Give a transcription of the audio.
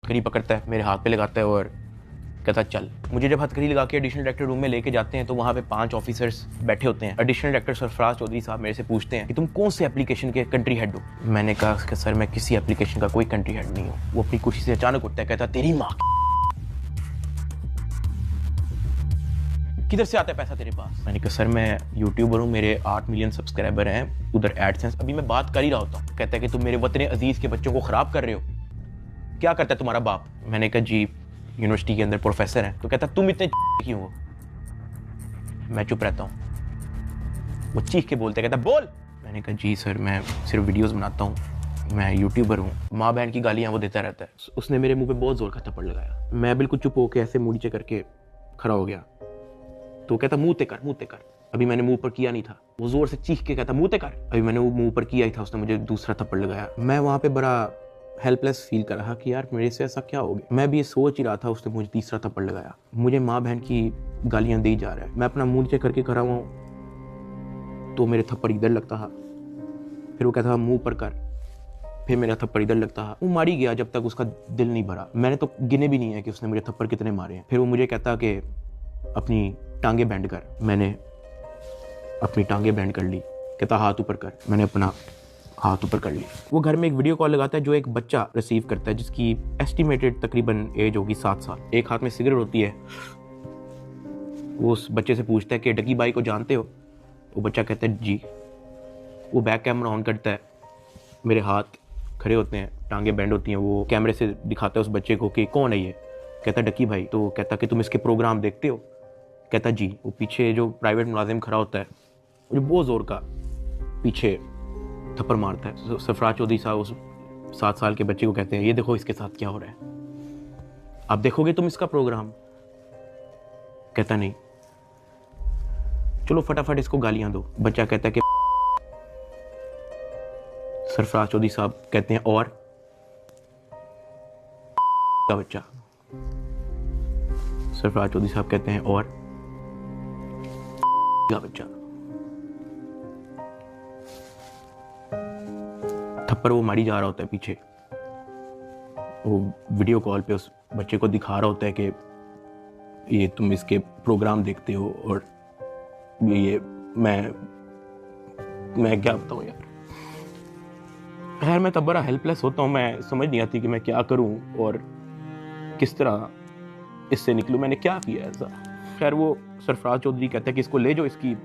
हथकड़ी पकड़ता है, मेरे हाथ पे लगाता है और कहता चल। मुझे जब हथकड़ी लगा के एडिशनल डायरेक्टर रूम में लेके जाते हैं तो वहाँ पे 5 ऑफिसर्स बैठे होते हैं। एडिशनल डायरेक्टर सरफराज चौधरी साहब मेरे से पूछते हैं कि तुम कौन से एप्लीकेशन के कंट्री हेड हो। मैंने कहा कि सर मैं किसी एप्लीकेशन का कोई कंट्री हेड नहीं हूँ। वो अपनी कुर्सी से अचानक उठता है, कहता तेरी माँ किधर से आता है पैसा तेरे पास। मैंने कहा सर मैं यूट्यूबर हूँ, मेरे 8 मिलियन सब्सक्राइबर हैं, उधर एडसेंस। अभी मैं बात कर ही रहा होता हूँ। कहता है कि तुम मेरे वतन अजीज के बच्चों को खराब कर रहे हो, क्या करता है तुम्हारा बाप। मैंने कहा जी यूनिवर्सिटी के अंदर प्रोफेसर हैं। तो कहता तुम इतने क्यों हो। मैं चुप रहता हूँ। वो चीख के बोलते, कहता बोल। मैंने कहा जी सर मैं सिर्फ वीडियोस बनाता हूँ, मैं यूट्यूबर हूँ। माँ बहन की गालियाँ वो देता रहता है। उसने मेरे मुंह पे बहुत जोर का थप्पड़ लगाया। मैं बिल्कुल चुप होकर ऐसे मुंह नीचे करके खड़ा हो गया। तो कहता मुंह ते कर, मुंह ते कर। अभी मैंने मुंह पर किया नहीं था। वो जोर से चीख के कहता मुंह ते कर। अभी मैंने वो मुंह पर किया ही था, उसने मुझे दूसरा थप्पड़ लगाया। मैं वहाँ पे बड़ा हेल्पलेस फील कर रहा कि यार मेरे से ऐसा क्या हो गया। मैं भी ये सोच ही रहा था, उसने मुझे तीसरा थप्पड़ लगाया। मुझे माँ बहन की गालियाँ दी जा रहा है। मैं अपना मुंह नीचे करके खड़ा हुआ हूँ तो मेरे थप्पड़ इधर लगता था, फिर वो कहता मुंह पर कर, फिर मेरा थप्पड़ इधर लगता है। वो मारी गया जब तक उसका दिल नहीं भरा। मैंने तो गिने भी नहीं है कि उसने मुझे थप्पड़ कितने मारे हैं। फिर वो मुझे कहता कि अपनी टांगे बैंड कर। मैंने अपनी टांगे बैंड कर ली। कहता हाथ ऊपर कर। मैंने अपना हाथ ऊपर कर ली। वो घर में एक वीडियो कॉल लगाता है जो एक बच्चा रिसीव करता है जिसकी एस्टिमेटेड तकरीबन एज होगी 7 साल। एक हाथ में सिगरेट होती है। वो उस बच्चे से पूछता है कि डकी बाई को जानते हो। वो बच्चा कहता है जी। वो बैक कैमरा ऑन करता है, मेरे हाथ खड़े होते हैं, टांगे बैंड होती हैं। वो कैमरे से दिखाता है उस बच्चे को कि कौन है ये। कहता डकी भाई। तो कहता कि तुम इसके प्रोग्राम देखते हो। कहता जी। वो पीछे जो प्राइवेट मुलाजिम खड़ा होता है मुझे बहुत जोर का पीछे थप्पड़ मारता है। सरफराज चौधरी साहब उस 7 साल के बच्चे को कहते हैं ये देखो इसके साथ क्या हो रहा है, आप देखोगे तुम इसका प्रोग्राम। कहता नहीं, चलो फटाफट इसको गालियां दो। बच्चा कहता है कि सरफराज चौधरी साहब कहते हैं और का बच्चा। सरफराज चौधरी साहब कहते हैं और का बच्चा। थप्पड़ वो मारी जा रहा होता है पीछे। वो वीडियो कॉल पे उस बच्चे को दिखा रहा होता है कि ये तुम इसके प्रोग्राम देखते हो और ये मैं क्या बताऊं यार। खैर मैं तब बड़ा हेल्पलेस होता हूँ। मैं समझ नहीं आती कि मैं क्या करूं और किस तरह इससे निकलूं। मैंने क्या किया ऐसा। खैर वो सरफराज चौधरी कहता है कि इसको ले जाओ, इसकी